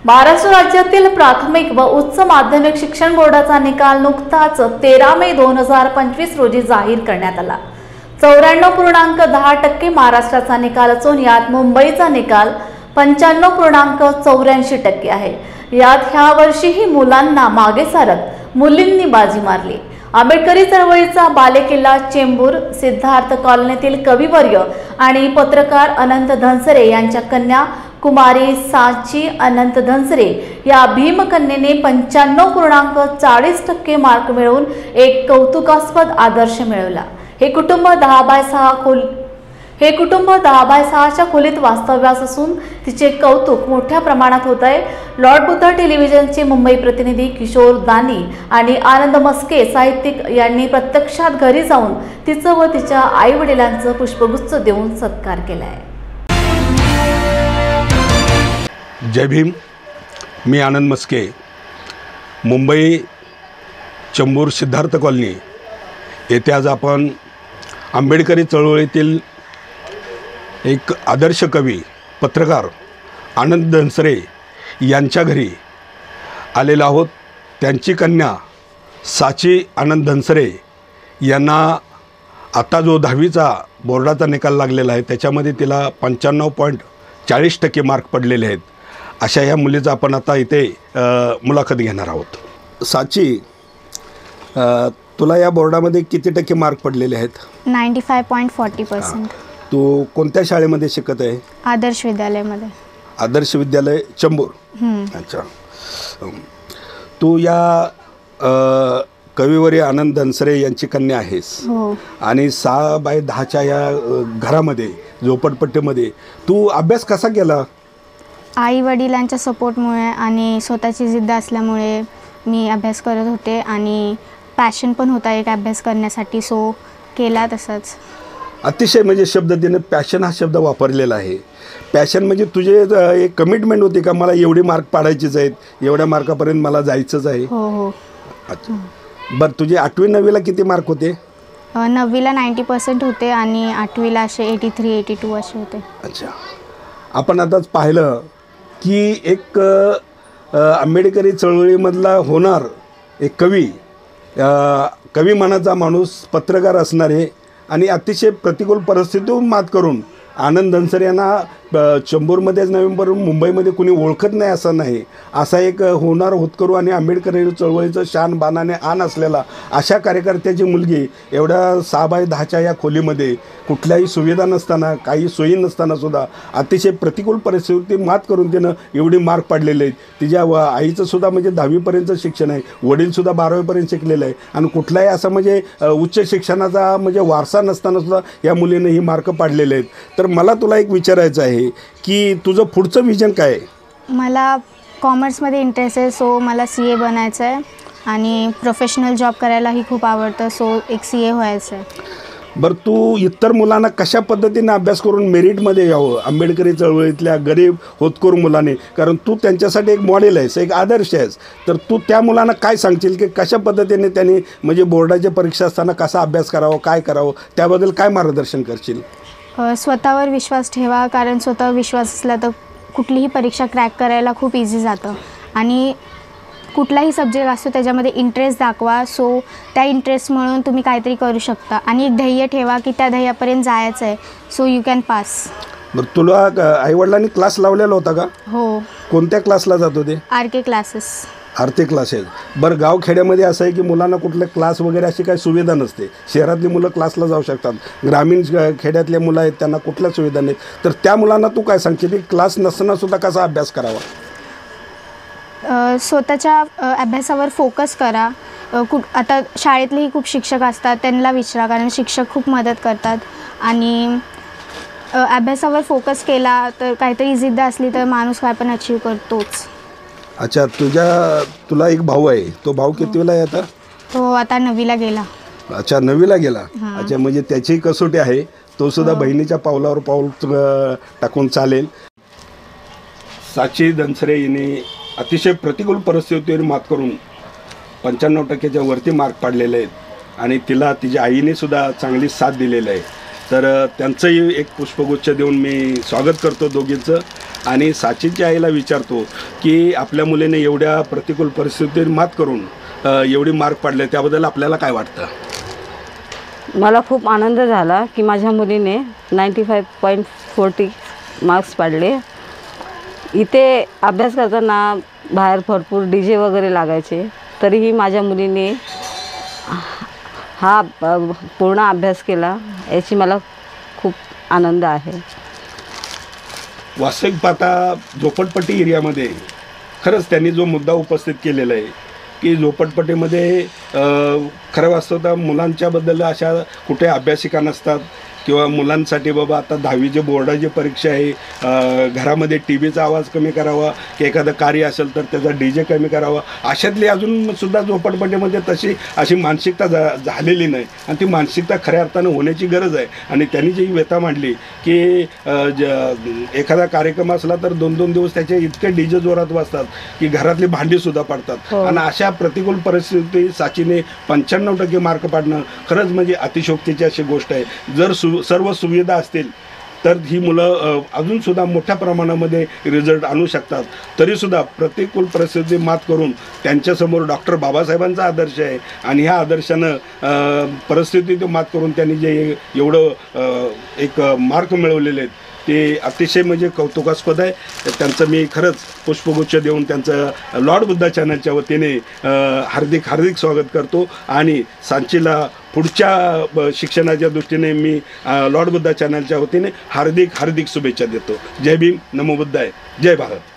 महाराष्ट्र राज्यातील प्राथमिक व उच्च माध्यमिक शिक्षण बोर्डाचा निकाल नुकताच 13 मे 2025 रोजी जाहीर करण्यात आला। 94.10% महाराष्ट्राचा निकाल असून यात मुंबईचा निकाल 95.84% आहे। यात ह्या वर्षीही मुलांना मागे सारत मुलींनी बाजी मारली। आंबेडकरी चळवळीचा बालेकिल्ला चेंबूर सिद्धार्थ कॉलनीतील कविवर्य आणि पत्रकार अनंत धनसरे यांच्या कन्या कुमारी साची अनंत धनसरे या भीमकन्येने 95.40% मार्क मिळवून एक कौतुकास्पद आदर्श मिळवला। हे कुटुंब 10/6च्या खोलीत वास्तव्यास असून तिचे कौतुक मोठ्या प्रमाणात होत आहे। लॉर्ड बुद्धा टेलिव्हिजनचे मुंबई प्रतिनिधी किशोर दानी आणि आनंद मस्के साहित्यिक यांनी प्रत्यक्षात घरी जाऊन तिचं व तिच्या आई वडिलांचं पुष्पगुच्छ देऊन सत्कार केला आहे। जय भीम। मी आनंद मस्के, मुंबई चेंबूर सिद्धार्थ कॉलनी येथे आज आपण आंबेडकरी चळवळीतील एक आदर्श कवी पत्रकार आनंद धनसरे यांच्या घरी आलेलो आहोत। त्यांची कन्या साची आनंद धनसरे यांना आता जो 10वीचा बोर्डाचा निकाल लागलेला आहे त्याच्यामध्ये तिला 95.40% मार्क पडलेले आहेत। अशा या मुलीचा आपण आता इथे मुलाखत घेणार आहोत। साची, तुला या बोर्डामध्ये किती टक्के मार्क पडलेले आहेत? 95.40%। तू कोणत्या शाळेमध्ये शिकत आहे? आदर्श विद्यालयामध्ये। आदर्श विद्यालय चेंबूर। अच्छा। तू या कविवर्य आनंद धनसरे यांची कन्या आहेस। हो। आणि 6/10च्या या घरामध्ये झोपडपट्टीमध्ये तू अभ्यास कसा केला? आई वडिलांच्या सपोर्टमुळे आणि स्वतःची जिद्द असल्यामुळे मी अभ्यास करत होते आणि पॅशन पण होता एक अभ्यास करण्यासाठी, सो केला तसंच। अतिशय म्हणजे शब्द तिने पॅशन हा शब्द वापरलेला आहे। पॅशन म्हणजे तुझे एक कमिटमेंट होती का मला एवढे मार्क पाडायचेच आहेत, एवढ्या मार्कापर्यंत मला जायचंच आहे? हो हो। अच्छा। बरं, तुझे 8वी 9वीला किती मार्क होते? 9वीला 90% होते आणि 8वीला असे 83-82 असे होते। अच्छा। आपण आताच पाहिलं की एक आंबेडकरी चळवळीमधला होणार एक कवी मनाचा माणूस, पत्रकार असणारे आणि अतिशय प्रतिकूल परिस्थितीतून मात करून आनंद धनसरे यांना चेंबूरमध्येच नव्हे पण मुंबईमध्ये कुणी ओळखत नाही असं नाही, असा एक होणार होतकरू आणि आंबेडकरी चळवळीचं शान बाणाने आण असलेला अशा कार्यकर्त्याची मुलगी एवढ्या 6/10च्या या खोलीमध्ये कुठल्याही सुविधा नसताना, काही सोयी नसताना सुद्धा अतिशय प्रतिकूल परिस्थिती मात करून तिनं एवढी मार्क पाडलेले आहेत। तिच्या आईचं सुद्धा म्हणजे 10वीपर्यंत शिक्षण आहे, वडीलसुद्धा 12वीपर्यंत शिकलेलं आहे आणि कुठलाही असं म्हणजे उच्च शिक्षणाचा म्हणजे वारसा नसताना सुद्धा या मुलीनं ही मार्क पाडलेले आहेत। तर मला तुला एक विचारायचं आहे की तुझं पुढचं विजन काय आहे? मला कॉमर्समध्ये इंटरेस्ट आहे, सो मला CA बनायचं आहे आणि प्रोफेशनल जॉब करायलाही खूप आवडतं, सो एक CA व्हायचं आहे। बरं, तू इतर मुलांना कशा पद्धतीने अभ्यास करून मेरिटमध्ये यावं आंबेडकरी चळवळीतल्या गरीब होतकरू मुलांनी, कारण तू त्यांच्यासाठी एक मॉडेल आहेस, एक आदर्श आहेस, तर तू त्या मुलांना काय सांगशील की कशा पद्धतीने त्यांनी म्हणजे बोर्डाच्या परीक्षा असताना कसा अभ्यास करावा, काय करावं, त्याबद्दल काय मार्गदर्शन करशील? स्वतःवर विश्वास ठेवा, कारण स्वतःवर विश्वास असला तर कुठलीही परीक्षा क्रॅक करायला खूप इझी जातं आणि कुठलाही सब्जेक्ट असतो त्याच्यामध्ये इंटरेस्ट दाखवा, सो त्या इंटरेस्ट म्हणून तुम्ही काहीतरी करू शकता आणि एक ध्येय ठेवा की त्या ध्येयापर्यंत जायचं आहे, सो यू कॅन पास। बरं, तुला आईवडिलांनी क्लास लावलेला होता का? हो। कोणत्या क्लासला जात होते? RK classes. आर्थिक क्लासेस। बरं, गावखेड्यामध्ये असं आहे की मुलांना कुठले क्लास वगैरे अशी काही सुविधा नसते। शहरातली मुलं क्लासला जाऊ शकतात, ग्रामीण खेड्यातले मुलं आहेत त्यांना कुठल्या सुविधा नाहीत, तर त्या मुलांना तू काय सांगशील की क्लास नसताना सुद्धा कसा अभ्यास करावा? स्वतःच्या अभ्यासावर फोकस करा। आता शाळेतलेही खूप शिक्षक असतात, त्यांना विचारा, कारण शिक्षक खूप मदत करतात आणि अभ्यासावर फोकस केला तर काहीतरी जिद्द असली तर माणूस काय पण अचीव करतोच। अच्छा, तुला एक भाऊ आहे, तो भाऊ कितवीला आहे आता? तो आता 9वीला गेला। अच्छा, 9वीला गेला। अच्छा, म्हणजे त्याची कसोटी आहे, तो सुद्धा बहिणीच्या पावलावर पाऊल टाकून चालेल। साची धनसरे हिने अतिशय प्रतिकूल परिस्थितीवर मात करून 95%च्या वरती मार्क पाडलेले आहेत आणि तिला तिच्या आईने सुद्धा चांगली साथ दिलेली आहे। तर त्यांचंही एक पुष्पगुच्छ देऊन मी स्वागत करतो दोघींचं. आणि साचीच्या आईला विचारतो की आपल्या मुलीने एवढ्या प्रतिकूल परिस्थितीत मात करून एवढी मार्क पडले, त्याबद्दल आपल्याला काय वाटतं? मला खूप आनंद झाला की माझ्या मुलीने 95.40 मार्क्स पाडले. इथे अभ्यास करताना बाहेर भरपूर DJ वगैरे लागायचे, तरीही माझ्या मुलीने हा पूर्ण अभ्यास केला, याची मला खूप आनंद आहे. वास्तविक पाहता झोपडपट्टी एरियामध्ये खरंच त्यांनी जो मुद्दा उपस्थित केलेला आहे की झोपडपट्टीमध्ये खरं वास्तवता मुलांच्याबद्दल अशा कुठे अभ्यासिका नसतात किंवा मुलांसाठी बाबा आता 10वीचे बोर्डाची परीक्षा आहे, घरामध्ये TVचा आवाज कमी करावा की एखादं कार्य असेल तर त्याचा DJ कमी करावा, अशातली अजूनसुद्धा झोपडपट्टीमध्ये अशी मानसिकता झालेली नाही. आणि ती मानसिकता खऱ्या अर्थानं होण्याची गरज आहे. आणि त्यांनी जी व्यथा मांडली की एखादा कार्यक्रम असला तर 2-2 दिवस त्याचे इतके DJ जोरात वाजतात की घरातली भांडीसुद्धा पडतात. आणि अशा प्रतिकूल परिस्थिती साचीने 95% मार्क पाडणं खरंच म्हणजे अतिशयोक्तीची अशी गोष्ट आहे. जर सर्व सुविधा असतील तर ही मुलं अजूनसुद्धा मोठ्या प्रमाणामध्ये रिझल्ट आणू शकतात. तरीसुद्धा प्रतिकूल परिस्थिती मात करून त्यांच्यासमोर डॉक्टर बाबासाहेबांचा आदर्श आहे. आणि ह्या आदर्शानं परिस्थिती मात करून त्यांनी जे एवढं एक मार्क मिळवलेले आहेत ते अतिशय म्हणजे कौतुकास्पद आहे. त्यांचं मी खरंच पुष्पगुच्छ देऊन त्यांचं लॉर्ड बुद्धा चॅनलच्या वतीने हार्दिक स्वागत करतो. आणि सांचीला पुढच्या शिक्षणाच्या दृष्टीने मी लॉर्ड बुद्धा चॅनलच्या वतीने हार्दिक शुभेच्छा देतो. जय भीम, नमो बुद्धाय, जय भारत.